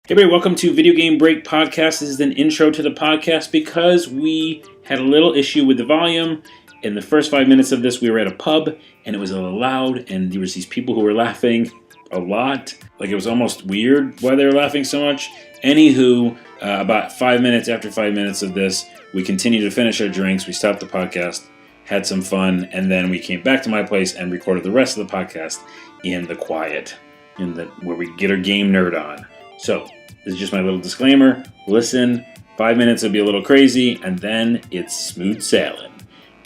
Hey everybody, welcome to Video Game Break Podcast. This is an intro to the podcast because we had a little issue with the volume. In the first 5 minutes of this, we were at a pub, and it was a little loud, and there was these people who were laughing a lot. Like, it was almost weird why they were laughing so much. Anywho, about 5 minutes after 5 minutes of this, we continued to finish our drinks, we stopped the podcast, had some fun, and then we came back to my place and recorded the rest of the podcast in the quiet, where we get our game nerd on. So, this is just my little disclaimer. Listen, 5 minutes will be a little crazy, and then it's smooth sailing.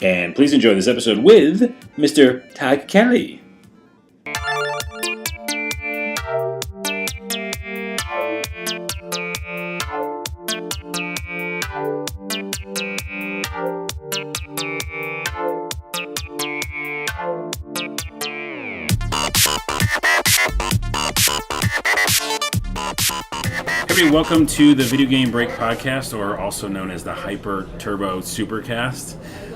And please enjoy this episode with Mr. Tag Kelly. Welcome to the Video Game Break Podcast, or also known as the Hyper Turbo Supercast.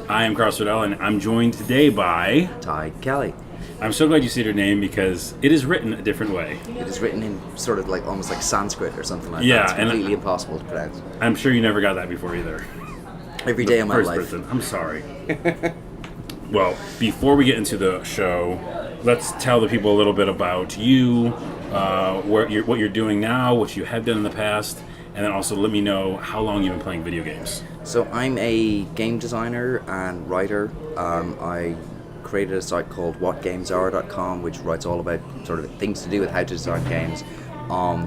I am Carl Swedell, and I'm joined today by Ty Kelly. I'm so glad you said your name because it is written a different way. It is written in sort of like almost like Sanskrit or something like that. Yeah, It's completely impossible to pronounce. I'm sure you never got that before either. Every day of my First life. person. I'm sorry. Well, before we get into the show, let's tell the people a little bit about you. What you're doing now, what you have done in the past, and then also let me know how long you've been playing video games. So I'm a game designer and writer. I created a site called whatgamesare.com, which writes all about sort of things to do with how to design games,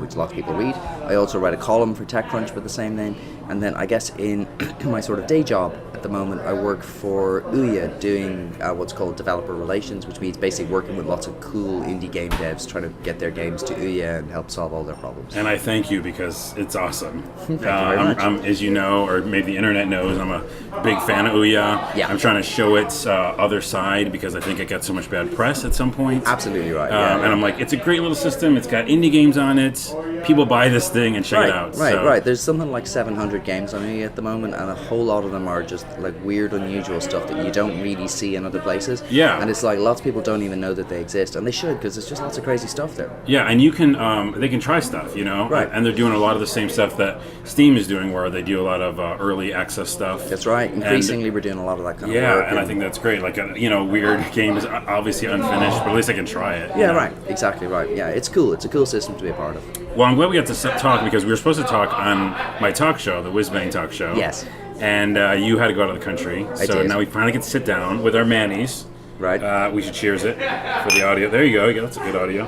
which lots of people read. I also write a column for TechCrunch with the same name. And then I guess in my sort of day job at the moment, I work for Ouya doing what's called developer relations, which means basically working with lots of cool indie game devs trying to get their games to Ouya and help solve all their problems. And I thank you because it's awesome. Thank you very much. I'm, as you know, or maybe the internet knows, I'm a big fan of Ouya. Yeah. I'm trying to show its other side because I think it got so much bad press at some point. Absolutely right. And I'm like, it's a great little system. It's got indie games on it. People buy this thing and check it out. Right. There's something like 700 games on it at the moment, and a whole lot of them are just like weird, unusual stuff that you don't really see in other places. Yeah. And it's like lots of people don't even know that they exist, and they should, because there's just lots of crazy stuff there. Yeah, and you can, they can try stuff, you know? Right. And they're doing a lot of the same stuff that Steam is doing, where they do a lot of early access stuff. That's right. Increasingly, we're doing a lot of that kind of work. Yeah, and I think that's great. Like, weird game is obviously unfinished, but at least I can try it. Yeah, right. Exactly right. Yeah, it's cool. It's a cool system to be a part of. Well, I'm glad we got to talk because we were supposed to talk on my talk show, the Whiz Bang Talk Show. Yes. And you had to go out of the country. I so did. Now we finally get to sit down with our Mannies. Right. We should cheers it for the audio. There you go. Yeah, that's a good audio.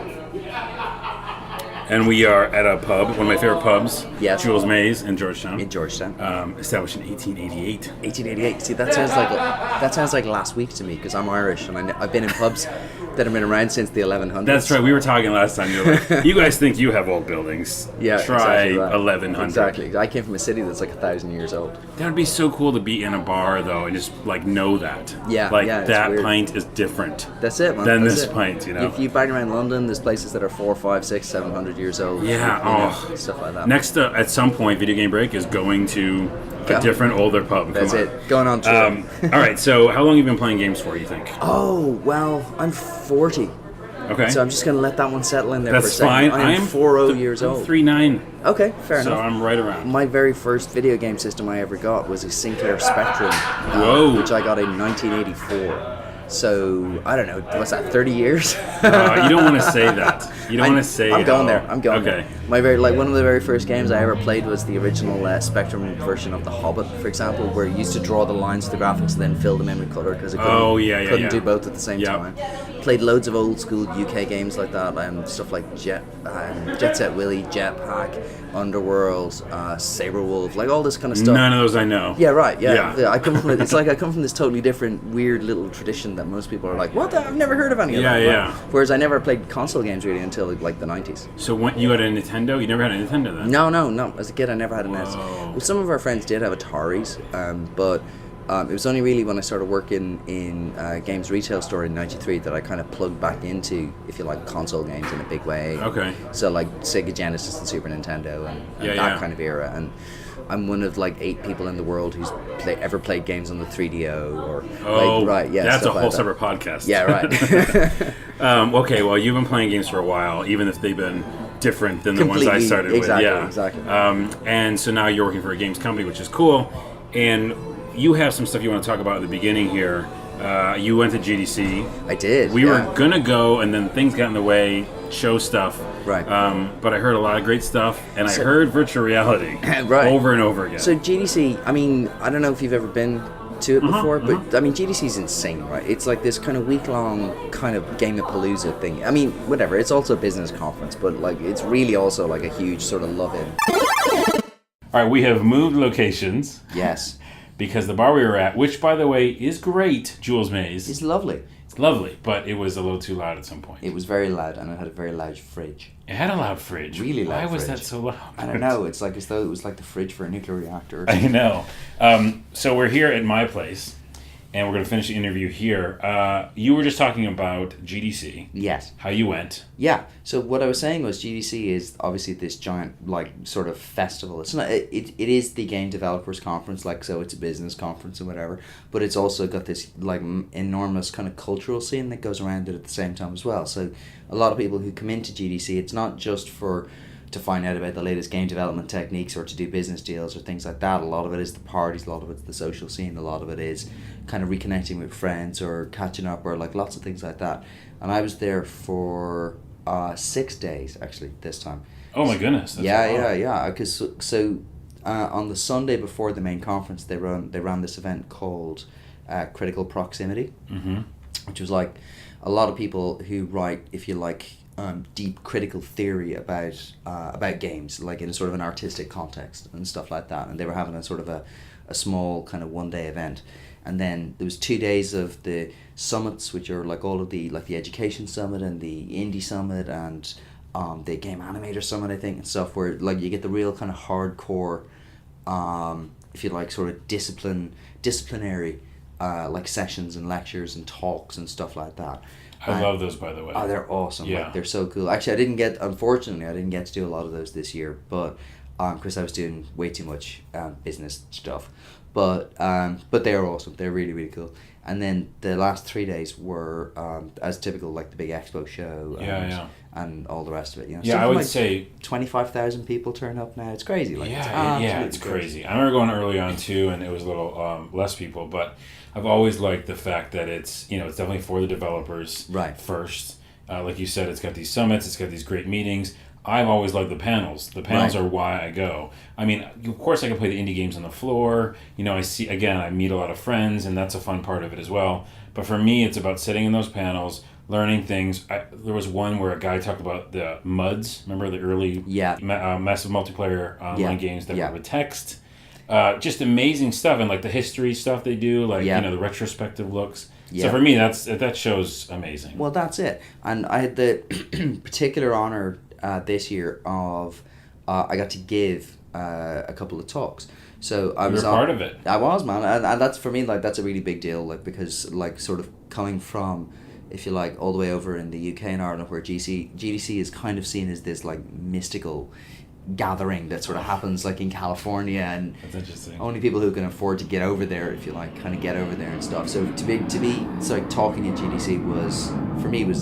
And we are at a pub, one of my favorite pubs, Yes. Jules Mays in Georgetown. Established in 1888. 1888. See, that sounds like last week to me, because I'm Irish and I've been in pubs that have been around since the 1100s. That's right. We were talking last time. You're like, you guys think you have old buildings? Yeah, Try exactly right. 1100. Exactly. I came from a city that's like 1,000 years old. That would be so cool to be in a bar though and just like know that. Yeah, Like yeah, it's that weird. pint is different. That's it, man. Than That's this it. pint, you know. If you bang around London, there's places that are 4, 5, 6, 700 years old. Yeah. Stuff like that. Next, at some point, Video Game Break is going to a Yeah. different older pub. That's Come on. it. Going on tour. All right. So, how long have you been playing games for? You think? Oh, well, I'm 40. Okay. So I'm just going to let that one settle in there for a That's second. fine. I'm 40 years old. 39. Okay, fair So enough. I'm right around. My very first video game system I ever got was a Sinclair Spectrum, Whoa. which I got in 1984. So, I don't know, what's that, 30 years? You don't want to say that. You don't want to say. I'm going how- there. I'm going Okay. there. My one of the very first games I ever played was the original Spectrum version of The Hobbit, for example, where you used to draw the lines to the graphics and then fill them in with color because it couldn't do both at the same time. Played loads of old school UK games like that, stuff like Jet Set Willy, Jetpack, Underworld, Saberwolf, like all this kind of stuff. None of those I know. Yeah, right. Yeah. Yeah. I come from this totally different, weird little tradition that most people are like, "What? I've never heard of any of that." Yeah. Whereas I never played console games really until like the 90s. So when you had a Nintendo, you never had a Nintendo then? No. As a kid, I never had a NES. Well, some of our friends did have Ataris, but it was only really when I started working in games retail store in '93 that I kind of plugged back into, if you like, console games in a big way. Okay. So like Sega Genesis and Super Nintendo and that kind of era. And I'm one of like 8 people in the world who's ever played games on the 3DO or that's a whole like separate podcast. Yeah, right. Okay, well, you've been playing games for a while, even if they've been different than the ones I started with. Yeah, exactly. And so now you're working for a games company, which is cool. And you have some stuff you want to talk about at the beginning here. You went to GDC. I did. We were gonna go, and then things got in the way. Show stuff. Right. But I heard a lot of great stuff, and I heard virtual reality over and over again. So GDC, I mean, I don't know if you've ever been to it before, but I mean, GDC is insane, right? It's like this kind of week-long kind of Game-a-Palooza thing. I mean, whatever, it's also a business conference, but like it's really also like a huge sort of love-in. All right, we have moved locations. Yes. Because the bar we were at, which by the way is great, Jules Mays. It's lovely. It's lovely, but it was a little too loud at some point. It was very loud, and it had a very loud fridge. It had a loud fridge. Really loud. Why was fridge. that so loud? I don't know. It's like as though it was like the fridge for a nuclear reactor. I know. So we're here at my place, and we're going to finish the interview here. You were just talking about GDC. Yes. How you went. Yeah. So what I was saying was GDC is obviously this giant like sort of festival. It's not. It is the game developers conference, like so. It's a business conference and whatever. But it's also got this like enormous kind of cultural scene that goes around it at the same time as well. So a lot of people who come into GDC, it's not just to find out about the latest game development techniques or to do business deals or things like that. A lot of it is the parties, a lot of it's the social scene, a lot of it is kind of reconnecting with friends or catching up or like lots of things like that. And I was there for 6 days actually this time. Oh my goodness. That's yeah. Because on the Sunday before the main conference, they ran this event called Critical Proximity, which was like a lot of people who write, if you like, deep critical theory about games, like in a sort of an artistic context and stuff like that. And they were having a sort of a small kind of 1 day event. And then there was 2 days of the summits, which are like all of the like the education summit and the indie summit and the game animator summit, I think, and stuff, where like you get the real kind of hardcore, if you like, sort of disciplinary like sessions and lectures and talks and stuff like that. I love those, by the way. Oh, they're awesome. Yeah. Like, they're so cool. Actually, unfortunately, I didn't get to do a lot of those this year, but because I was doing way too much business stuff. But they're awesome. They're really, really cool. And then the last 3 days were, as typical, like the big expo show and all the rest of it. You know, yeah, I would say 25,000 people turn up now. It's crazy. Like, it's crazy. I remember going early on too, and it was a little less people, but I've always liked the fact that it's definitely for the developers first. Like you said, it's got these summits, it's got these great meetings. I've always loved the panels. The panels are why I go. I mean, of course I can play the indie games on the floor. I meet a lot of friends, and that's a fun part of it as well. But for me, it's about sitting in those panels, learning things. There was one where a guy talked about the MUDs. Remember the early massive multiplayer online games that were with text? Just amazing stuff, and like the history stuff they do, like the retrospective looks. Yeah. So for me, that show's amazing. Well, that's it. And I had the particular honor this year of I got to give a couple of talks. So I was part of it. I was, man, and that's for me, like, that's a really big deal, like, because like sort of coming from, if you like, all the way over in the UK and Ireland, where GDC is kind of seen as this like mystical gathering that sort of happens like in California, and that's interesting. Only people who can afford to get over there, if you like, kind of get over there and stuff. So to be so like talking at GDC was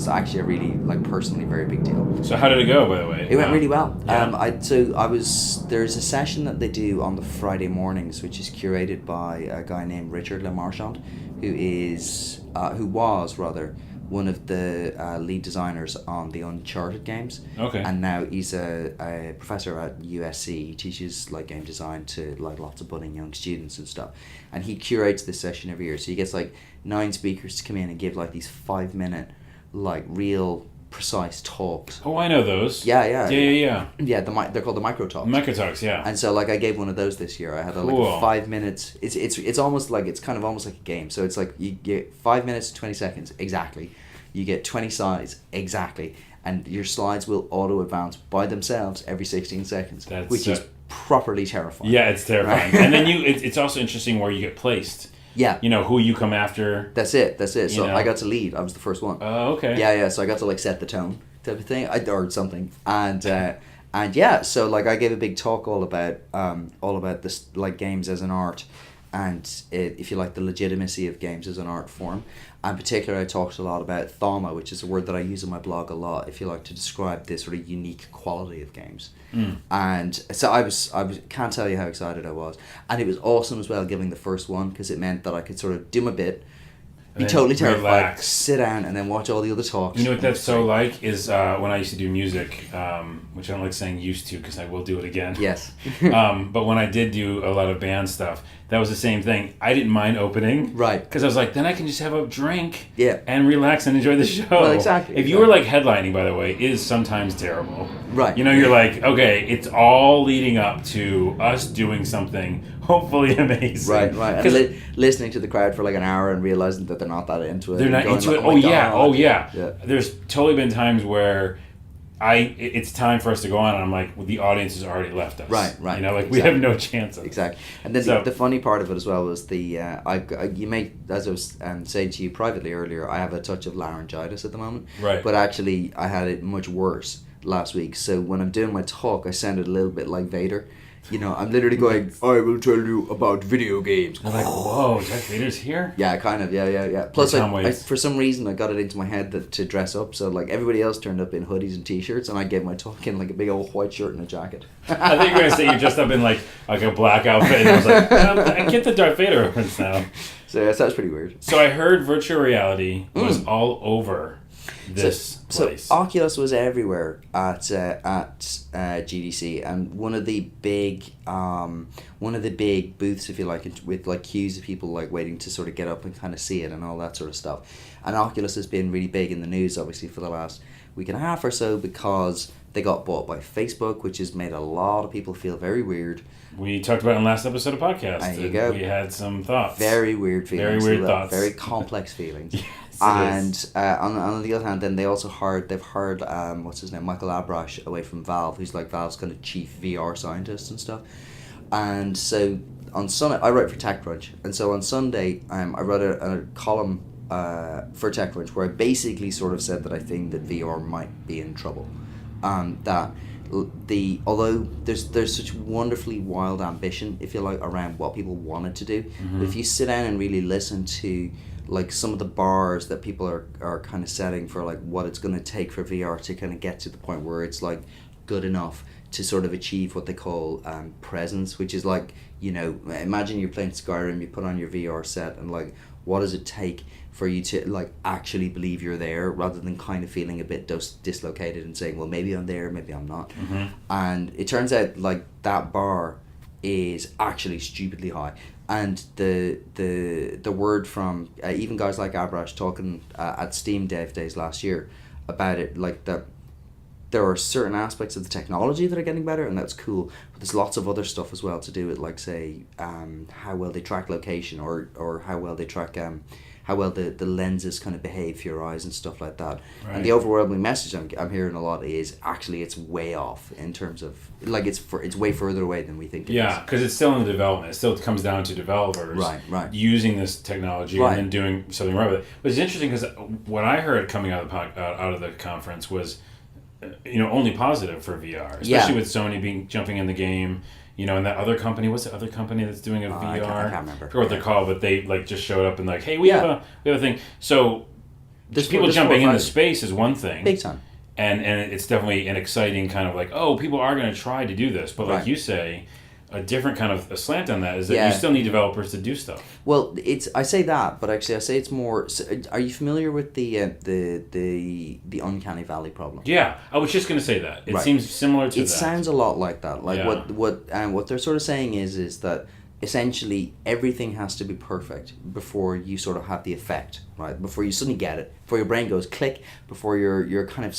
actually a really like personally very big deal. So how did it go, by the way? It went really well. Yeah. There's a session that they do on the Friday mornings, which is curated by a guy named Richard LeMarchand, who was one of the lead designers on the Uncharted games. Okay. And now he's a professor at USC. He teaches like game design to like lots of budding young students and stuff. And he curates this session every year. So he gets like 9 speakers to come in and give like these 5-minute like real precise talks. Oh, I know those. Yeah. Yeah, they're called the micro talks. Micro talks, yeah. And so like I gave one of those this year. I had like a 5 minutes. It's almost like, it's kind of almost like a game. So it's like you get 5 minutes, 20 seconds exactly. You get 20 slides exactly, and your slides will auto advance by themselves every 16 seconds, which is properly terrifying. Yeah, it's terrifying. Right? And then it's also interesting where you get placed. Yeah. Who you come after. That's it. So I got to lead. I was the first one. Oh, okay. Yeah. So I got to like set the tone type of thing, or something. And yeah, so like I gave a big talk all about this like games as an art, if you like, the legitimacy of games as an art form. In particular, I talked a lot about thama, which is a word that I use in my blog a lot, if you like, to describe this sort of unique quality of games. And so I can't tell you how excited I was. And it was awesome as well giving the first one, because it meant that I could sort of do my bit, be totally terrified, relax, sit down, and then watch all the other talks. You know what that's so like is when I used to do music, which I don't like saying used to because I will do it again. Yes. But when I did do a lot of band stuff, that was the same thing. I didn't mind opening. Right. Because I was like, then I can just have a drink. Yeah. And relax and enjoy the show. Well, exactly. If you were like headlining, by the way, it is sometimes terrible. Right. You know, you're like, okay, it's all leading up to us doing something hopefully amazing. Right. And listening to the crowd for like an hour and realizing that they're not that into it. They're not into it. Oh yeah. There's totally been times where it's time for us to go on, and I'm like, well, the audience has already left us. Right. You know, like exactly. we have no chance of it. Exactly. And then the funny part of it as well was you may, as I was saying to you privately earlier, I have a touch of laryngitis at the moment. Right. But actually, I had it much worse last week. So when I'm doing my talk, I sounded a little bit like Vader. You know, I'm literally going, I will tell you about video games. I'm like, whoa, Darth Vader's here? Yeah, kind of, yeah. Plus, I for some reason, I got it into my head to dress up. So, like, everybody else turned up in hoodies and t-shirts, and I gave my talk in, like, a big old white shirt and a jacket. I think you're going to say you're dressed up in, like a black outfit. And I was like, I get the Darth Vader reference now. So, yeah, that's pretty weird. So, I heard virtual reality was all over this place. So Oculus was everywhere at GDC, and one of the big booths, if you like, with like queues of people like waiting to sort of get up and kind of see it and all that sort of stuff. And Oculus has been really big in the news, obviously, for the last week and a half or so, because they got bought by Facebook, which has made a lot of people feel very weird. We talked about it in the last episode of podcast. There you go. We had some thoughts. Very weird feelings. Very weird thoughts. Very complex feelings. Yes, and on the other hand, then they've hired what's his name, Michael Abrash, away from Valve, who's like Valve's kind of chief VR scientist and stuff. And so on Sunday, I write for TechCrunch, and so on Sunday, I wrote a column for TechCrunch where I basically sort of said that I think that VR might be in trouble. That although there's such wonderfully wild ambition, if you like, around what people wanted to do, but if you sit down and really listen to like some of the bars that people are kind of setting for like what it's going to take for VR to kind of get to the point where it's like good enough to sort of achieve what they call presence, which is like, you know, imagine you're playing Skyrim, you put on your VR set, and like what does it take for you to like actually believe you're there, rather than kind of feeling a bit dislocated and saying, well, maybe I'm there, maybe I'm not. And it turns out like that bar is actually stupidly high. And the word from even guys like Abrash talking at Steam Dev Days last year about it, like that there are certain aspects of the technology that are getting better, and that's cool, but there's lots of other stuff as well to do with, like, say, how well they track location, or how well they track how well the lenses kind of behave for your eyes and stuff like that. Right. And the overwhelming message I'm hearing a lot is actually it's way off in terms of, like, it's way further away than we think it is. Yeah, because it's still in the development. It still comes down to developers using this technology and then doing something right with it. But it's interesting because what I heard coming out of the conference was, you know, only positive for VR, especially with Sony jumping in the game. You know, and that other company, what's the other company that's doing a VR? I can't remember. I forget what they're called, but they like just showed up and like, hey, we have a thing. So people jumping into space is one thing. Big time. And it's definitely an exciting kind of like, oh, people are going to try to do this. But like you say, a different kind of a slant on that is that you still need developers to do stuff. Well, I say that, but actually I say it's more. Are you familiar with the Uncanny Valley problem? Yeah, I was just going to say that. It seems similar to that. It sounds a lot like that. Like what they're sort of saying is that essentially everything has to be perfect before you sort of have the effect, right? Before you suddenly get it, before your brain goes click, before your kind of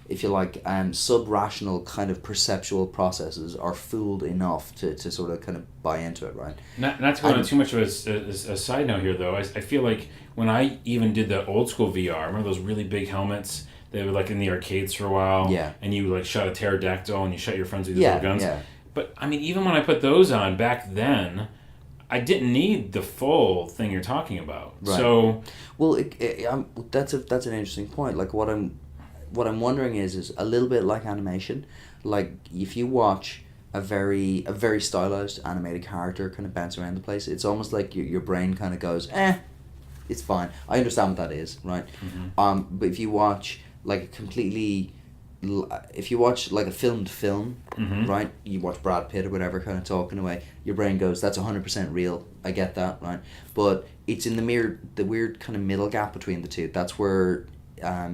if you like, sub-rational kind of perceptual processes are fooled enough to sort of kind of buy into it, right? Not to go into too much of a side note here, though. I feel like when I even did the old school VR, remember those really big helmets? They were like in the arcades for a while. Yeah. And you like shot a pterodactyl and you shot your friends with these little guns. Yeah. But I mean, even when I put those on back then, I didn't need the full thing you're talking about. Right. So, well, that's an interesting point. Like what I'm wondering is a little bit like animation. Like if you watch a very stylized animated character kind of bounce around the place. It's almost like your brain kind of goes, it's fine. I understand what that is, right? Mm-hmm. But if you watch like a completely, if you watch like a filmed film, Mm-hmm. right? You watch Brad Pitt or whatever kind of talking away, your brain goes, that's 100% real. I get that, right? But it's in the weird kind of middle gap between the two. That's where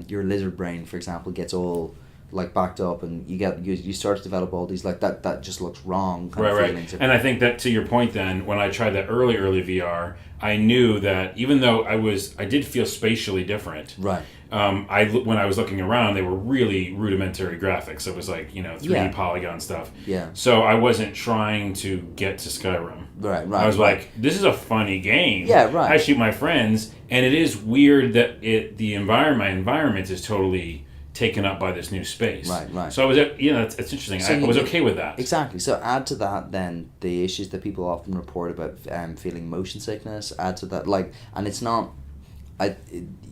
your lizard brain, for example, gets all like backed up, and you start to develop all these like that just looks wrong kind of feelings. And I think that, to your point, then when I tried that early VR, I knew that even though I did feel spatially different. Right. When I was looking around, they were really rudimentary graphics. It was like 3D polygon stuff. Yeah. So I wasn't trying to get to Skyrim. Right. I was like, this is a funny game. Yeah. Right. I shoot my friends, and it is weird that my environment is totally taken up by this new space. Right. So I was, it's interesting. So I was okay with that. Exactly. So add to that then the issues that people often report about feeling motion sickness. Add to that, and it's not.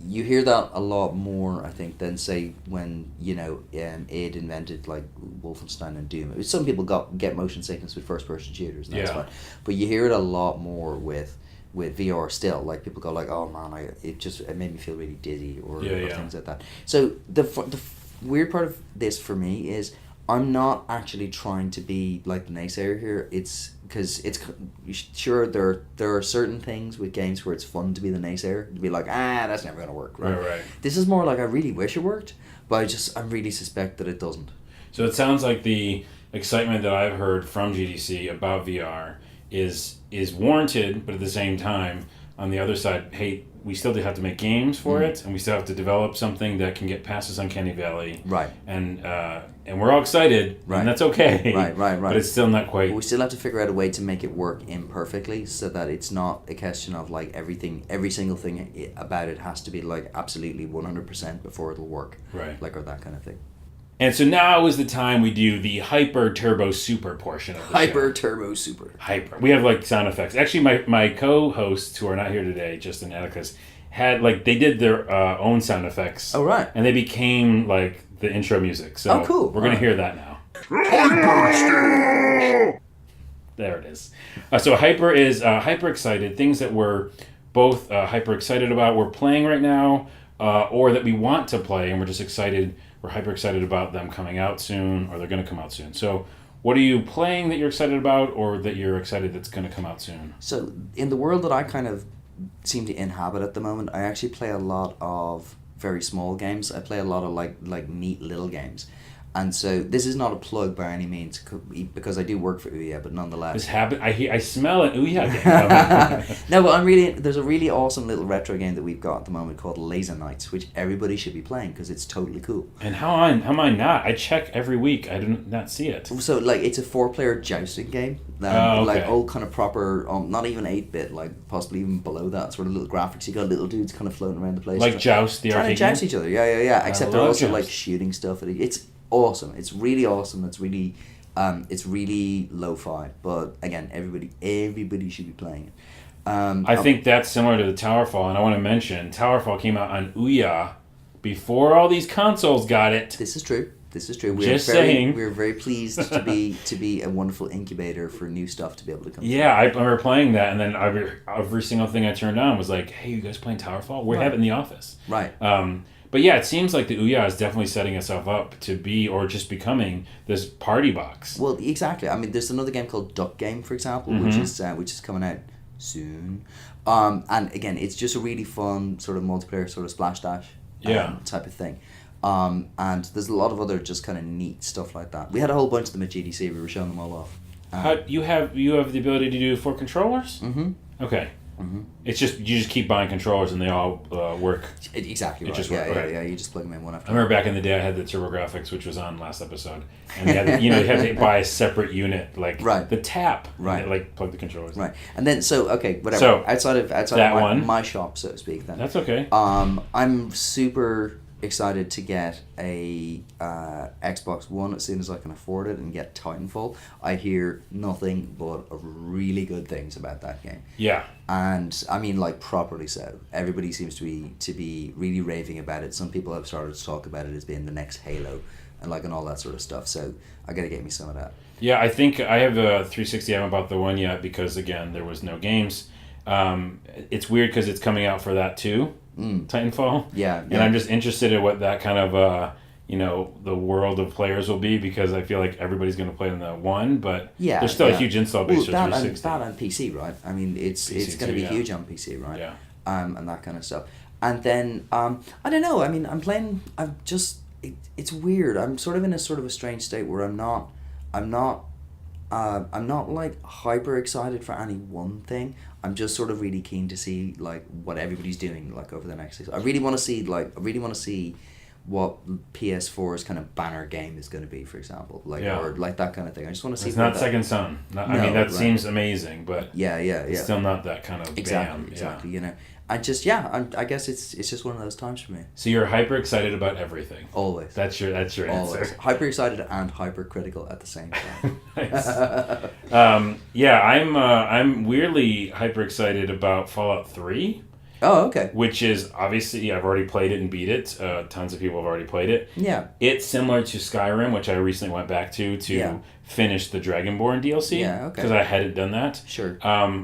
You hear that a lot more, I think, than say when id invented like Wolfenstein and Doom. Some people get motion sickness with first person shooters, and that's fine. But you hear it a lot more with VR still. Like people go like, oh man, it made me feel really dizzy or things like that. So the weird part of this for me is I'm not actually trying to be like the naysayer here. It's because sure there are certain things with games where it's fun to be the naysayer, to be like, that's never gonna work, right? Right. This is more like I really wish it worked, but I really suspect that it doesn't. So it sounds like the excitement that I've heard from GDC about VR is warranted, but at the same time, on the other side, hey, we still have to make games for it, and we still have to develop something that can get past this uncanny valley. Right. And we're all excited, and that's okay. Right. But it's still not quite. But we still have to figure out a way to make it work imperfectly, so that it's not a question of like every single thing about it has to be like absolutely 100% before it'll work. Right. Like, or that kind of thing. And so now is the time we do the hyper turbo super portion of the show. Hyper turbo super. Hyper. We have like sound effects. Actually, my co-hosts who are not here today, Justin and Atticus, had they did their own sound effects. Oh, right. And they became like the intro music. So cool. We're going to hear that now. There it is. So Hyper is hyper excited. Things that we're both hyper excited about, we're playing right now, or that we want to play, and we're just excited. We're hyper excited about them coming out soon, or they're going to come out soon. So what are you playing that you're excited about, or that you're excited that's going to come out soon? So in the world that I kind of seem to inhabit at the moment, I actually play a lot of very small games. I play a lot of like neat little games. And so this is not a plug by any means, because I do work for Ouya, but nonetheless. I smell an Ouya game. No, but there's a really awesome little retro game that we've got at the moment called Laser Knights, which everybody should be playing because it's totally cool. And how am I not? I check every week. I do not see it. So it's a 4-player jousting game. Okay. Like old kind of proper, not even 8-bit, like possibly even below that sort of little graphics. You got little dudes kind of floating around the place. Like Joust, the trying arcade to joust game? each other. Yeah. Except they're also Joust. like shooting stuff. It's awesome. It's really awesome. It's really lo-fi. But again, everybody should be playing it. I think that's similar to the Towerfall, and I want to mention Towerfall came out on Ouya before all these consoles got it. This is true. We're very pleased to be a wonderful incubator for new stuff to be able to come. Yeah, I remember playing that, and then every single thing I turned on was like, "Hey, you guys playing Towerfall? We have it in the office." Right. But yeah, it seems like the Ouya is definitely setting itself up to be, or just becoming, this party box. Well, exactly. I mean, there's another game called Duck Game, for example, which is coming out soon. And again, it's just a really fun sort of multiplayer, sort of splash dash type of thing. And there's a lot of other just kind of neat stuff like that. We had a whole bunch of them at GDC. We were showing them all off. You have the ability to do 4 controllers? Mm-hmm. Okay. Mm-hmm. It's just you just keep buying controllers and they all work. Exactly right. Just Yeah. You just plug them in one after. I remember back in the day I had the TurboGrafx, which was on last episode, and you had to buy a separate unit, like the tap, right? Like plug the controllers, right? And then whatever. So outside of my shop, so to speak. Then that's okay. I'm super excited to get a Xbox One as soon as I can afford it and get Titanfall. I hear nothing but really good things about that game. Yeah. And I mean, like, properly so. Everybody seems to be really raving about it. Some people have started to talk about it as being the next Halo and all that sort of stuff. So I gotta get me some of that. Yeah, I think I have a 360. I haven't bought the one yet because, again, there was no games. It's weird because it's coming out for that too, Titanfall. Yeah, And I'm just interested in what that kind of, the world of players will be, because I feel like everybody's going to play on the one, but there's still a huge install base for 360. That on PC, right? I mean, it's going to be huge on PC, right? Yeah. And that kind of stuff. And then, I don't know, I mean, it's weird. I'm sort of in a strange state where I'm not like hyper excited for any one thing. I'm just sort of really keen to see like what everybody's doing like over the next 6. I really want to see what PS4's kind of banner game is going to be, for example, or like that kind of thing. I just want to see. It's not Second Son. That seems amazing, but it's still not that kind of exactly. You know, I guess it's just one of those times for me. So you're hyper excited about everything. Always. That's your answer. Always. Hyper excited and hyper critical at the same time. Nice. I'm weirdly hyper excited about Fallout 3. Oh, okay. Which is, obviously, I've already played it and beat it. Tons of people have already played it. Yeah. It's similar to Skyrim, which I recently went back to finish the Dragonborn DLC. Yeah, okay. Because I hadn't done that. Sure.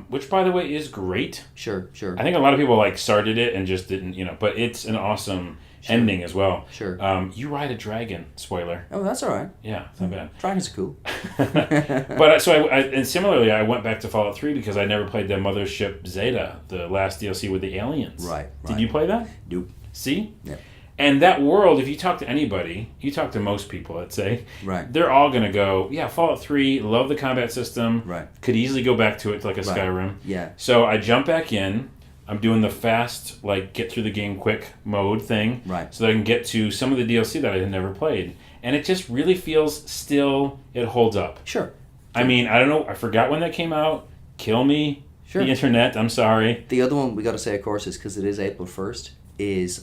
Which, by the way, is great. Sure. I think a lot of people, started it and just didn't, but it's an awesome ending as well. Sure. You ride a dragon, spoiler. Oh, that's all right. Yeah, it's not bad. Dragons are cool. But and similarly, I went back to Fallout 3 because I never played the Mothership Zeta, the last DLC with the aliens. Right. Did you play that? Nope. See? Yeah. And that world, if you talk to anybody, you talk to most people, let's say, right, they're all going to go, yeah, Fallout 3, love the combat system, right, could easily go back to it like a Skyrim. Yeah. So I jump back in. I'm doing the fast, get through the game quick mode thing, right, so that I can get to some of the DLC that I had never played. And it just really feels it holds up. Sure. I mean, I don't know, I forgot when that came out. Kill me, sure, the internet, I'm sorry. The other one we got to say, of course, is because it is April 1st,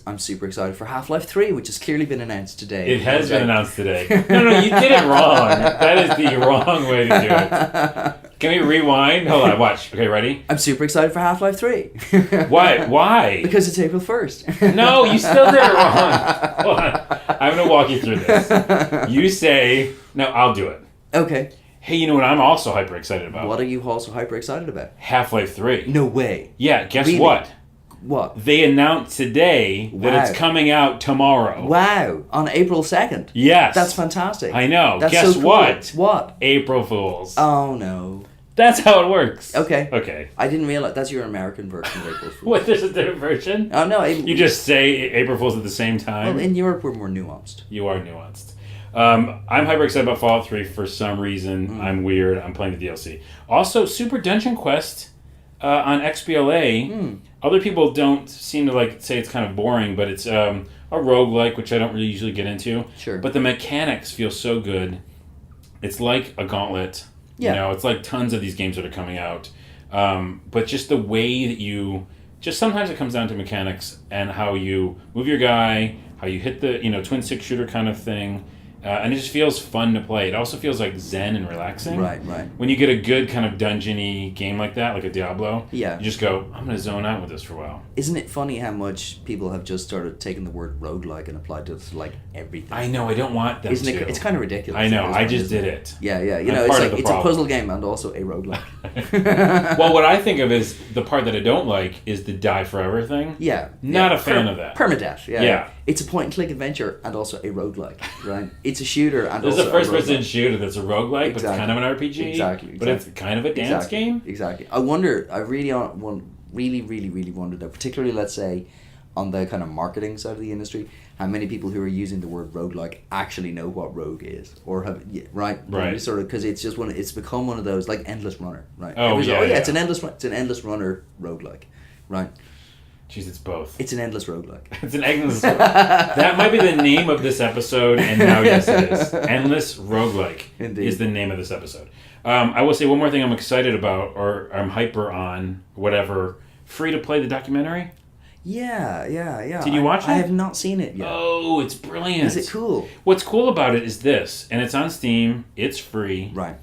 I'm super excited for Half-Life 3, which has clearly been announced today. It has been announced today. No, you did it wrong. That is the wrong way to do it. Can we rewind? Hold on, watch. Okay, ready? I'm super excited for Half-Life 3. Why? Because it's April 1st. No, you still did it wrong. Hold on. I'm going to walk you through this. You say, no, I'll do it. Okay. Hey, you know what I'm also hyper excited about? What are you also hyper excited about? Half-Life 3. No way. Yeah, guess really? What? What? They announced today that it's coming out tomorrow. Wow. On April 2nd? Yes. That's fantastic. I know. That's Guess so cool. what? What? April Fools. Oh, no. That's how it works. Okay. I didn't realize that's your American version of April Fools. What, there's a different version? Oh, no. You just say April Fools at the same time? Well, in Europe, we're more nuanced. You are nuanced. I'm hyper excited about Fallout 3 for some reason. I'm weird. I'm playing the DLC. Also, Super Dungeon Quest on XBLA. Other people don't seem to say it's kind of boring, but it's a roguelike, which I don't really usually get into. Sure. But the mechanics feel so good. It's like a Gauntlet. Yeah. It's like tons of these games that are coming out. But just the way that sometimes it comes down to mechanics and how you move your guy, how you hit the, twin stick shooter kind of thing. And it just feels fun to play. It also feels like zen and relaxing. Right. When you get a good kind of dungeon-y game like that, like a Diablo, you just go, I'm going to zone out with this for a while. Isn't it funny how much people have just started taking the word roguelike and applied to everything? I know, I don't want them to. It's kind of ridiculous. I know, I just did it. Yeah. It's a puzzle game and also a roguelike. Well, what I think of is the part that I don't like is the die forever thing. Yeah. Not a fan of that. Permadeath, yeah. It's a point-and-click adventure and also a roguelike, right? It's a shooter and There's also a first-person shooter that's a roguelike, but it's kind of an RPG. Exactly. But it's kind of a dance game. Exactly. I really wonder though, particularly let's say on the kind of marketing side of the industry, how many people who are using the word roguelike actually know what rogue is or have right sort of, because it's become one of those like Endless Runner, right? It's an endless runner roguelike, right? Jeez, it's both. It's an endless roguelike. It's an endless. That might be the name of this episode, and now yes, it is. Endless roguelike. Indeed. Is the name of this episode. I will say one more thing I'm excited about, or I'm hyper on, whatever. Free to play the documentary. Yeah. Did you watch it? I have not seen it yet. Oh, it's brilliant. Is it cool? What's cool about it is this, and it's on Steam. It's free. Right.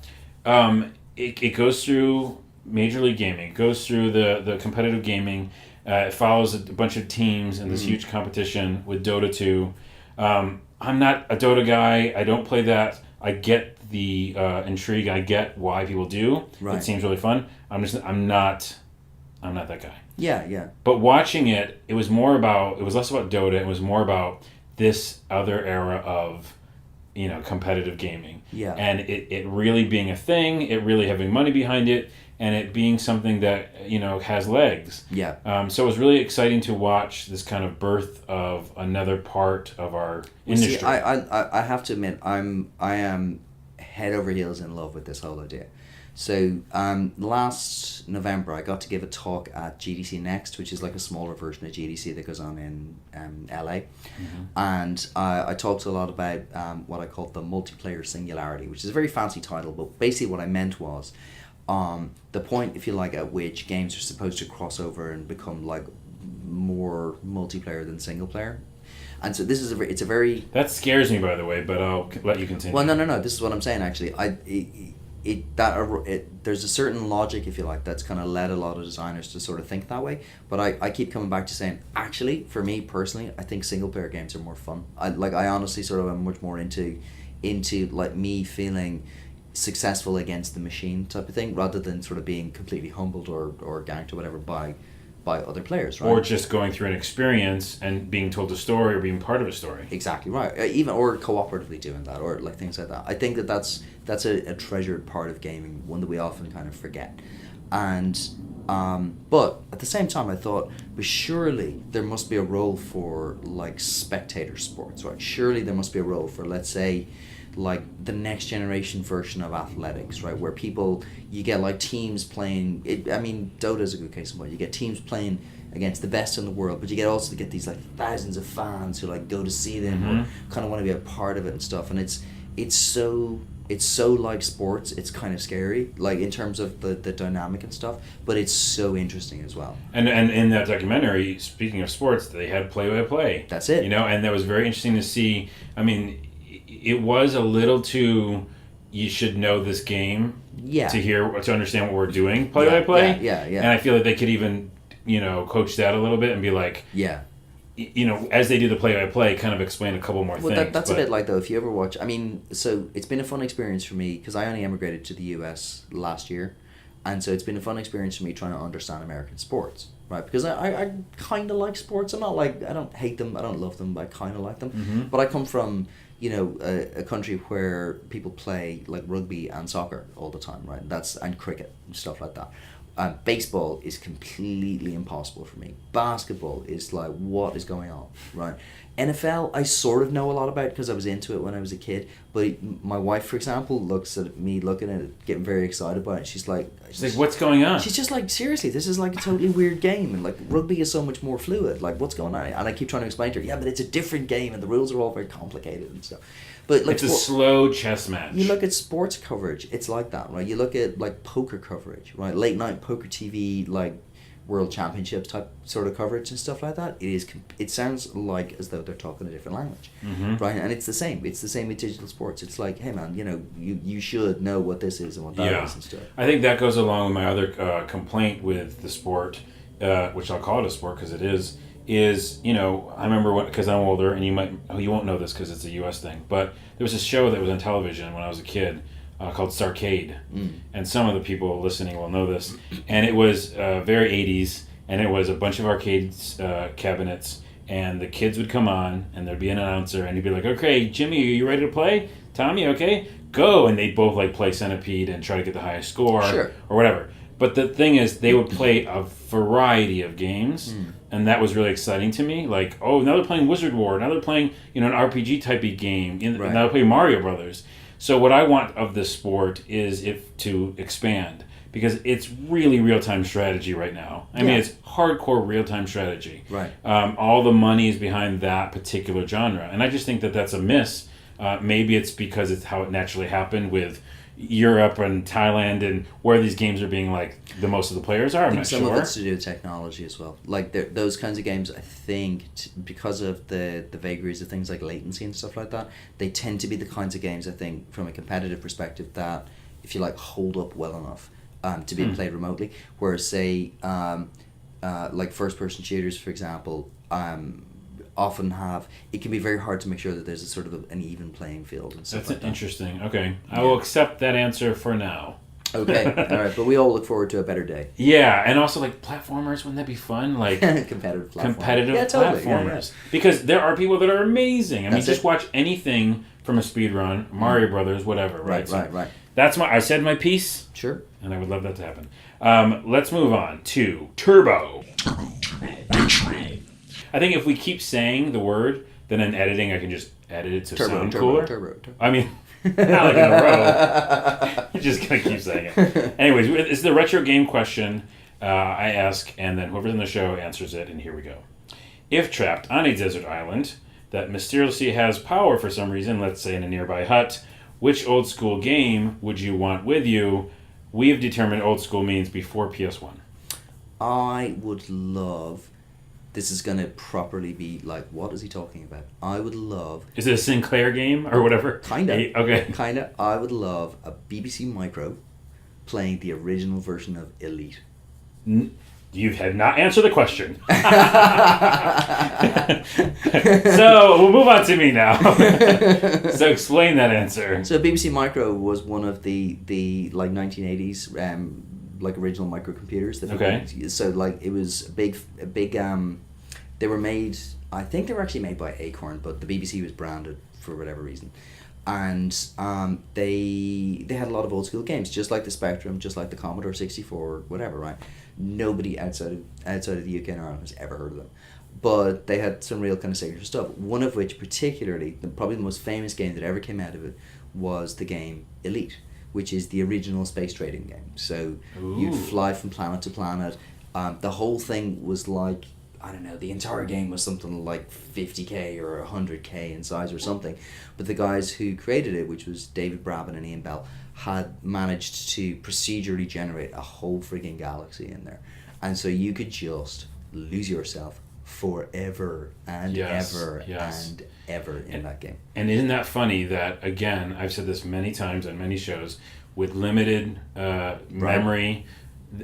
It goes through Major League Gaming. It goes through the competitive gaming. It follows a bunch of teams in this huge competition with Dota 2. I'm not a Dota guy. I don't play that. I get the intrigue. I get why people do. Right. It seems really fun. I'm not that guy. Yeah. But watching it, it was less about Dota. It was more about this other era of, competitive gaming. Yeah. And it really being a thing, it really having money behind it, and it being something that, has legs. Yeah. So it was really exciting to watch this kind of birth of another part of our industry. See, I have to admit, I am head over heels in love with this whole idea. So last November, I got to give a talk at GDC Next, which is like a smaller version of GDC that goes on in LA. Mm-hmm. And I talked a lot about what I called the multiplayer singularity, which is a very fancy title, but basically what I meant was the point, if you like, at which games are supposed to cross over and become like more multiplayer than single player. And so this is it's a very... That scares me, by the way, but I'll let you continue. Well, no. This is what I'm saying, actually. There's a certain logic, if you like, that's kind of led a lot of designers to sort of think that way. But I keep coming back to saying, actually, for me personally, I think single player games are more fun. I honestly sort of am much more into like me feeling successful against the machine type of thing, rather than sort of being completely humbled or ganked or whatever by other players, right? Or just going through an experience and being told a story or being part of a story. Exactly right. Even or cooperatively doing that, or like things like that. I think that's a treasured part of gaming, one that we often kind of forget. And but at the same time, I thought, but surely there must be a role for like spectator sports, right? Surely there must be a role for, let's say, like the next generation version of athletics, right? Where you get like teams playing. Dota is a good case in point. You get teams playing against the best in the world, but you get these like thousands of fans who like go to see them Mm-hmm. or kind of want to be a part of it and stuff. And it's so like sports. It's kind of scary, like in terms of the dynamic and stuff, but it's so interesting as well. And in that documentary, speaking of sports, they had play-by-play. That's it. And that was very interesting to see. It was a little too, you should know this game to understand what we're doing play-by-play. Yeah. And I feel like they could even, coach that a little bit and be like, as they do the play-by-play, kind of explain a couple more things. That's a bit like, though, if you ever watch, so it's been a fun experience for me, because I only emigrated to the US last year, and so it's been a fun experience for me trying to understand American sports, right? Because I kind of like sports. I'm not like, I don't hate them, I don't love them, but I kind of like them. Mm-hmm. But I come from, a country where people play like rugby and soccer all the time, right? And cricket and stuff like that. Baseball is completely impossible for me. Basketball is like, what is going on, right? NFL, I sort of know a lot about because I was into it when I was a kid. But my wife, for example, looks at me looking at it, getting very excited by it. She's like, what's going on? She's just like, seriously, this is like a totally weird game. And like, rugby is so much more fluid. Like, what's going on? And I keep trying to explain to her, but it's a different game and the rules are all very complicated and stuff. But like, it's a slow chess match. You look at sports coverage, it's like that, right? You look at like poker coverage, right? Late night poker TV, like World Championships type sort of coverage and stuff like that. It sounds like as though they're talking a different language, mm-hmm. right? And it's the same. It's the same with digital sports. It's like, hey man, you should know what this is and what that is and stuff. I think that goes along with my other complaint with the sport, which I'll call it a sport because it is I remember because I'm older and you won't know this because it's a U.S. thing, but there was a show that was on television when I was a kid called Starcade, and some of the people listening will know this, and it was very 80s, and it was a bunch of arcade cabinets, and the kids would come on and there'd be an announcer and he'd be like, okay, Jimmy, are you ready to play? Tommy, okay, go, and they'd both like play Centipede and try to get the highest score or whatever. But the thing is, they would play a variety of games, and that was really exciting to me. Like, oh, now they're playing Wizard War, now they're playing an RPG type of game, now they're playing Mario Brothers. So what I want of this sport is it to expand, because it's really real-time strategy right now. I mean, it's hardcore real-time strategy. Right. All the money is behind that particular genre, and I just think that that's a miss. Maybe it's because it's how it naturally happened with Europe and Thailand, and where these games are being like the most of the players are. I'm not sure. Some of it's to do with technology as well. Like those kinds of games, I think, because of the vagaries of things like latency and stuff like that, they tend to be the kinds of games, I think, from a competitive perspective, that if you like hold up well enough to be played remotely. Whereas say like first person shooters, for example, often have, it can be very hard to make sure that there's a sort of an even playing field and stuff. That's interesting. Okay, I will accept that answer for now. Okay, all right, but we all look forward to a better day. Yeah, and also like platformers, wouldn't that be fun? Like competitive platformers. Yeah. Because there are people that are amazing. I mean, just it. watch anything from a speedrun, Mario Brothers, whatever. Right. Right. That's I said my piece. Sure. And I would love that to happen. Let's move on to Turbo. I think if we keep saying the word, then in editing I can just edit it to sound cooler. Turbo. I mean, not like in a row. You're just going to keep saying it. Anyways, it's the retro game question I ask, and then whoever's in the show answers it, and here we go. If trapped on a desert island that mysteriously has power for some reason, let's say in a nearby hut, which old school game would you want with you? We've determined old school means before PS1. I would love... This is going to properly be like, what is he talking about? I would love... Is it a Sinclair game or whatever? Kinda. Okay. Kinda. I would love a BBC Micro playing the original version of Elite. You have not answered the question. So, we'll move on to me now. So, explain that answer. So, BBC Micro was one of the like 1980s like original microcomputers that people so like it was a big they were made, I think they were actually made by Acorn, but the BBC was branded for whatever reason, and they had a lot of old school games, just like the Spectrum, just like the Commodore 64, whatever, right? Nobody outside of the UK and Ireland has ever heard of them, but they had some real kind of signature stuff, one of which particularly, probably the most famous game that ever came out of it was the game Elite, which is the original space trading game. So you'd fly from planet to planet. The whole thing was like, I don't know, the entire game was something like 50k or 100k in size or something. But the guys who created it, which was David Braben and Ian Bell, had managed to procedurally generate a whole frigging galaxy in there. And so you could just lose yourself forever and ever and ever in that game. And isn't that funny that, again, I've said this many times on many shows, with limited memory,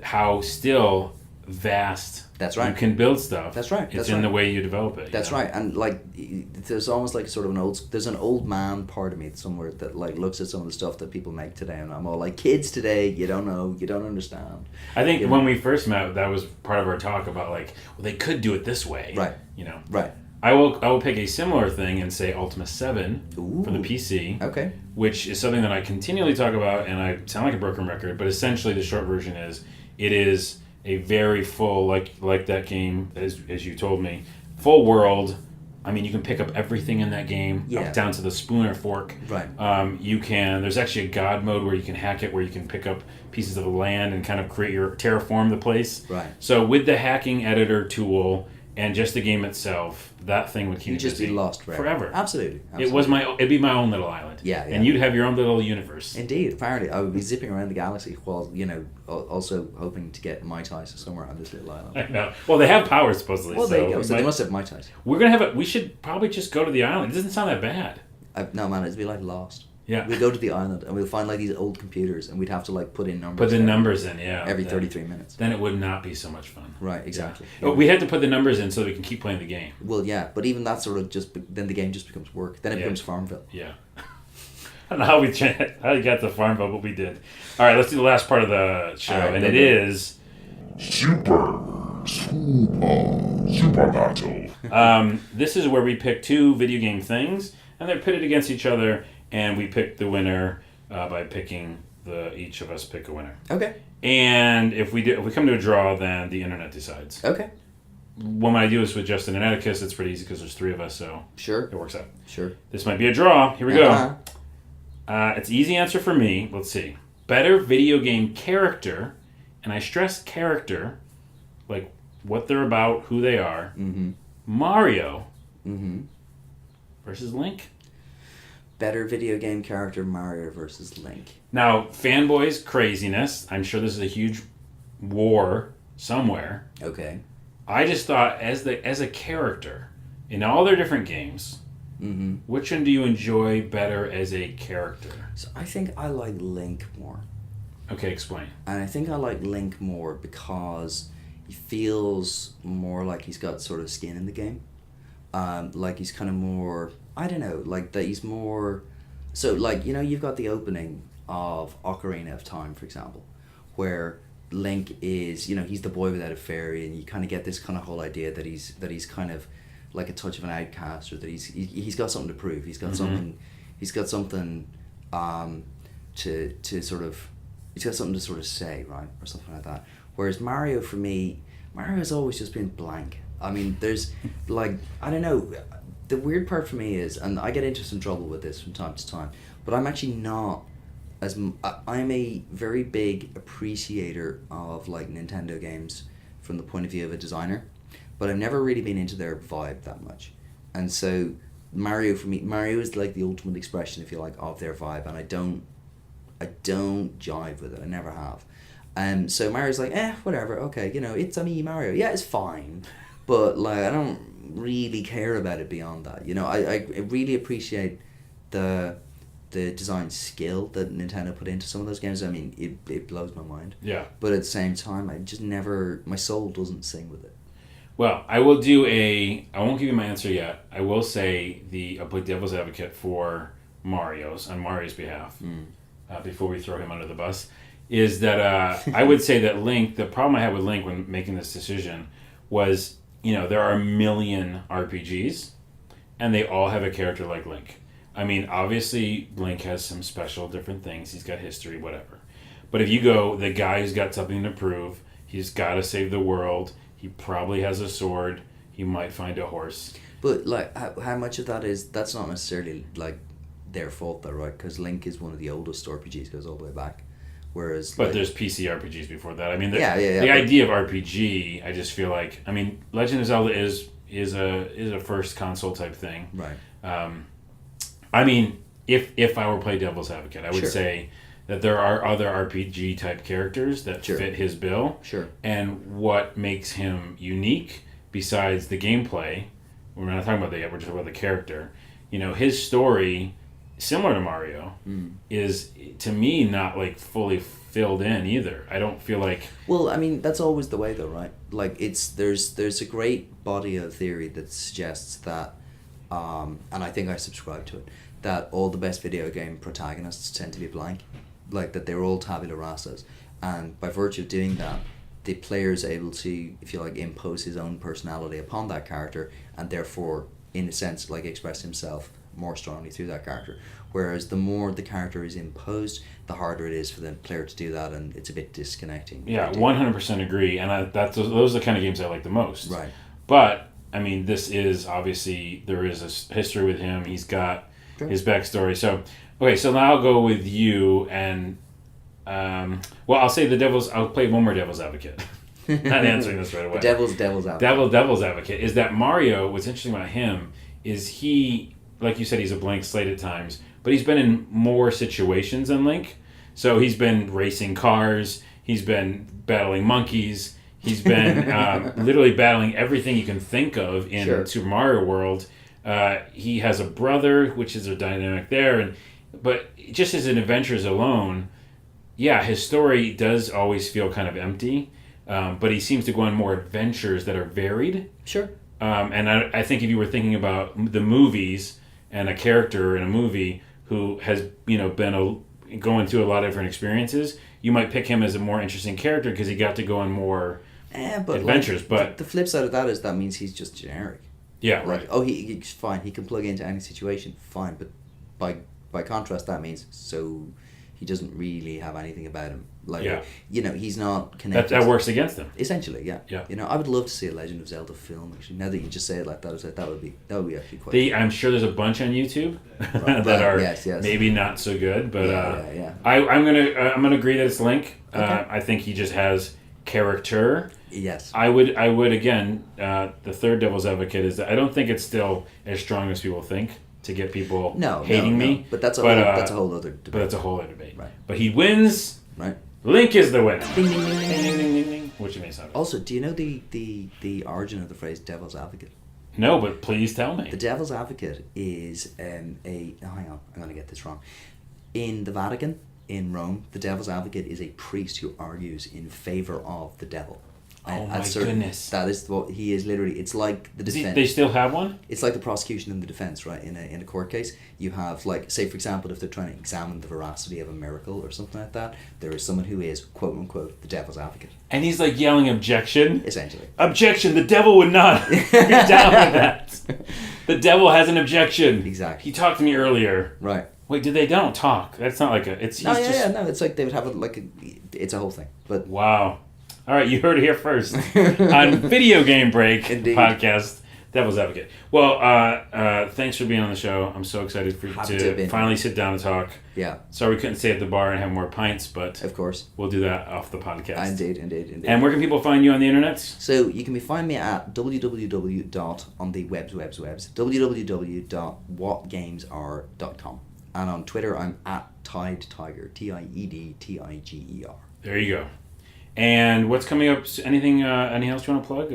how still vast you can build stuff. That's right. It's in the way you develop it. That's right. And like, there's almost like sort of there's an old man part of me somewhere that like looks at some of the stuff that people make today, and I'm all like, kids today, you don't know, you don't understand. I think when we first met, that was part of our talk about like, well, they could do it this way. Right. You know. Right. I will pick a similar thing and say Ultima 7 for the PC. Okay. Which is something that I continually talk about, and I sound like a broken record, but essentially the short version is, it is a very full, like that game, as you told me, full world. I mean, you can pick up everything in that game, up down to the spoon or fork. Right. There's actually a god mode where you can hack it, where you can pick up pieces of land and kind of terraform the place. Right. So with the hacking editor tool and just the game itself, that thing would keep You'd just be lost forever. Absolutely. It'd be my own little island. Yeah. And you'd have your own little universe. Indeed. Apparently, I would be zipping around the galaxy while, also hoping to get Mai Tais somewhere on this little island. I know. Well, they have powers supposedly. Well, there you go. So they must have Mai Tais. We're gonna we should probably just go to the island. It doesn't sound that bad. No, man, it'd be like Lost. Yeah. We'd go to the island and we'll find like these old computers and we'd have to like put in numbers. Put the numbers in, yeah. Every 33 minutes. Then it would not be so much fun. Right, exactly. Yeah. But we had to put the numbers in so that we can keep playing the game. Well, yeah, but even that sort of then the game just becomes work. Then it becomes Farmville. Yeah. I don't know how you got to Farmville, but we did. All right, let's do the last part of the show, and it is Super Battle. This is where we pick two video game things, and they're pitted against each other. And we pick the winner by picking each of us pick a winner. Okay. And if we come to a draw, then the internet decides. Okay. When I do this with Justin and Atticus, it's pretty easy because there's three of us, so sure, it works out. Sure. This might be a draw. Here we go. It's an easy answer for me. Let's see. Better video game character, and I stress character, like what they're about, who they are. Mm-hmm. Mario versus Link. Better video game character, Mario versus Link. Now, fanboys, craziness. I'm sure this is a huge war somewhere. Okay. I just thought, as a character, in all their different games, which one do you enjoy better as a character? So I think I like Link more. Okay, explain. And I think I like Link more because he feels more like he's got sort of skin in the game. Like he's kind of more, I don't know, like that he's more, so like, you know, you've got the opening of Ocarina of Time, for example, where Link is, you know, he's the boy without a fairy, and you kind of get this kind of whole idea that he's kind of like a touch of an outcast, or that he's got something to prove. He's got something to sort of, he's got something to sort of say, right, or something like that. Whereas Mario, for me, Mario's always just been blank. I mean, there's like, I don't know, the weird part for me is, and I get into some trouble with this from time to time, but I'm actually not I'm a very big appreciator of like Nintendo games from the point of view of a designer, but I've never really been into their vibe that much. And so Mario, for me, Mario is like the ultimate expression, if you like, of their vibe, and I don't jive with it. I never have. So Mario's like, whatever, okay, you know, it's a me Mario. Yeah, it's fine, but like I don't really care about it beyond that. You know, I really appreciate the design skill that Nintendo put into some of those games. I mean, it blows my mind. Yeah. But at the same time, I just never, my soul doesn't sing with it. Well, I won't give you my answer yet. I will say I'll play devil's advocate for on Mario's behalf, before we throw him under the bus, is that I would say that Link, the problem I had with Link when making this decision was, you know, there are a million RPGs, and they all have a character like Link. I mean, obviously, Link has some special different things. He's got history, whatever. But if you go, the guy who's got something to prove, he's got to save the world, he probably has a sword, he might find a horse. But, like, how much of that's not necessarily, like, their fault, though, right? Because Link is one of the oldest RPGs, goes all the way back. Whereas, but there's PC RPGs before that. I mean, the but idea of RPG, I just feel like, I mean, Legend of Zelda is a first console type thing. Right. I mean, if I were play devil's advocate, I would say that there are other RPG type characters that fit his bill. Sure. And what makes him unique, besides the gameplay, we're not talking about that yet, we're just talking about the character. You know, his story, similar to Mario, is, to me, not like fully filled in either. I don't feel like... Well, I mean, that's always the way, though, right? Like, there's a great body of theory that suggests that, and I think I subscribe to it, that all the best video game protagonists tend to be blank. Like, that they're all tabula rasas. And by virtue of doing that, the player's able to, if you like, impose his own personality upon that character, and therefore, in a sense, like, express himself more strongly through that character. Whereas the more the character is imposed, the harder it is for the player to do that, and it's a bit disconnecting. Yeah, 100% agree. And those are the kind of games I like the most. Right. But, I mean, this is, obviously, there is a history with him. He's got his backstory. So, okay, so now I'll go with you, and, well, I'll play one more devil's advocate. Not answering this right away. The devil's advocate. Devil's advocate is that Mario, what's interesting about him is he, like you said, he's a blank slate at times, but he's been in more situations than Link. So he's been racing cars, he's been battling monkeys, he's been literally battling everything you can think of in Super Mario World. He has a brother, which is a dynamic there, but just as an adventures alone, yeah, his story does always feel kind of empty, but he seems to go on more adventures that are varied. Sure. And I think if you were thinking about the movies and a character in a movie who has, you know, been going through a lot of different experiences, you might pick him as a more interesting character because he got to go on more adventures. Like, but the flip side of that is that means he's just generic. Yeah, like, right. Oh, he's fine. He can plug into any situation, fine. But by contrast, that means he doesn't really have anything about him. Like, you know, he's not connected. That works against him. Essentially, yeah. You know, I would love to see a Legend of Zelda film. Actually, now that you just say it like that, I was like, that would be actually quite. I'm sure there's a bunch on YouTube that are maybe not so good, but I'm gonna agree that it's Link. Okay. I think he just has character. Yes. I would again. The third devil's advocate is that I don't think it's still as strong as people think to get people hating me. But that's a whole other debate. But that's a whole other debate. Right. But he wins. Right. Link is the winner. Ding, ding, ding, ding, ding, ding, ding. Which you may sound. Also, do you know the origin of the phrase devil's advocate? No, but please tell me. The devil's advocate is hang on, I'm going to get this wrong. In the Vatican, in Rome, the devil's advocate is a priest who argues in favor of the devil. And Oh my at goodness. That is what he is literally. It's like the defense. They still have one? It's like the prosecution and the defense, right? In a court case, you have, like, say for example, if they're trying to examine the veracity of a miracle or something like that, there is someone who is, quote unquote, the devil's advocate. And he's like yelling objection. Essentially. Objection! The devil would not be down with that. The devil has an objection. Exactly. He talked to me earlier. Right. Wait, they don't talk. That's not like a. It's. No, he's just, no. It's like they would have it's a whole thing. But wow. All right, you heard it here first on Video Game Break Indeed. podcast. Devil's Advocate. Well, thanks for being on the show. I'm so excited for you to finally sit down and talk. Yeah. Sorry we couldn't stay at the bar and have more pints, but of course we'll do that off the podcast. Indeed. And where can people find you on the internet? So you can find me at www.whatgamesare.com, and on Twitter I'm at Tide Tiger, TIEDTIGER. There you go. And what's coming up? Anything else you want to plug?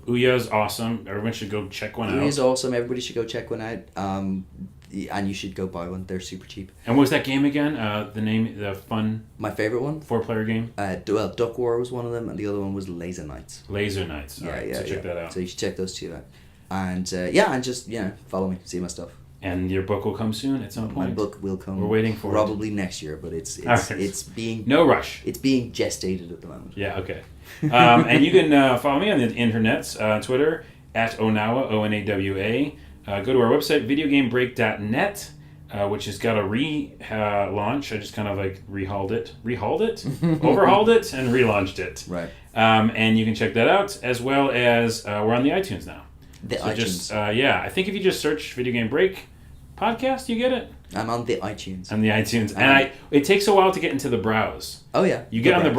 Ouya's awesome. Everyone should go check one out. Ouya's awesome. Everybody should go check one out. And you should go buy one. They're super cheap. And what was that game again? The fun... My favorite one? 4-player game? Duck War was one of them, and the other one was Laser Knights. Laser Knights. All right, so check that out. So you should check those two out. And and just, follow me, see my stuff. And your book will come soon at some point? My book will come. We're waiting for probably next year, but it's being... No rush. It's being gestated at the moment. Yeah, okay. And you can follow me on the internets, Twitter, at Onawa, O-N-A-W-A. Go to our website, videogamebreak.net, which has got a relaunch. I just kind of like overhauled it, and relaunched it. Right. And you can check that out, as well as we're on the iTunes now. iTunes. I think if you just search Video Game Break podcast, you get it. I'm on the iTunes. On the iTunes, and it takes a while to get into the browse. Oh yeah. You get on the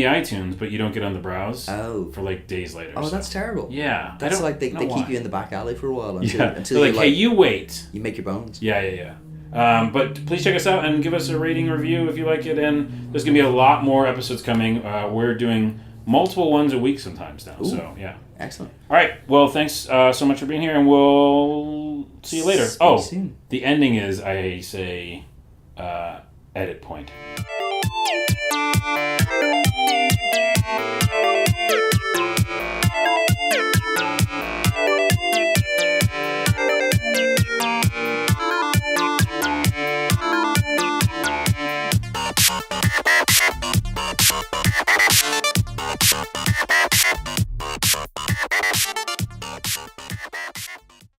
iTunes, but you don't get on the browse. Oh. For like days later. Oh, that's terrible. Yeah. That's like they keep you in the back alley for a while until like, hey, you wait. You make your bones. Yeah. But please check us out and give us a rating review if you like it. And there's gonna be a lot more episodes coming. We're doing multiple ones a week sometimes now. Ooh. So yeah. Excellent. All right. Well, thanks so much for being here, and we'll see you later. Soon. The ending is I say edit point.